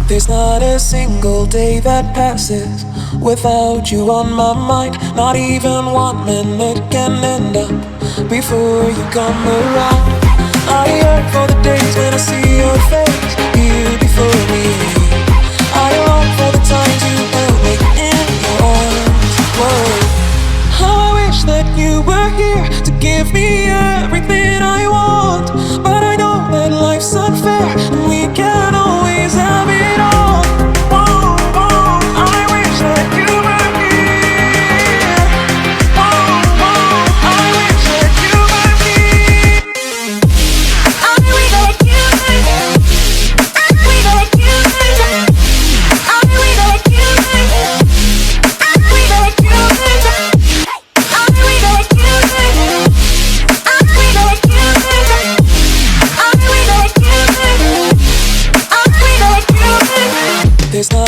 There's not a single day that passes without you on my mind. Not even 1 minute can end up before you come around. I yearn for the days when I see your face here before me. I long for the times you held me in your arms. Whoa. How I wish that you were here to give me everything I want. But I know that life's unfair and we can't always have it all. Whoa, whoa, I wish that you were here. Whoa, whoa, I wish that you were here. I wish that you were here. I wish that you were here. I wish that you were here. I wish that you were here. I wish that you were here. I wish that you were here. I wish that you were here. I wish that you were here. There's not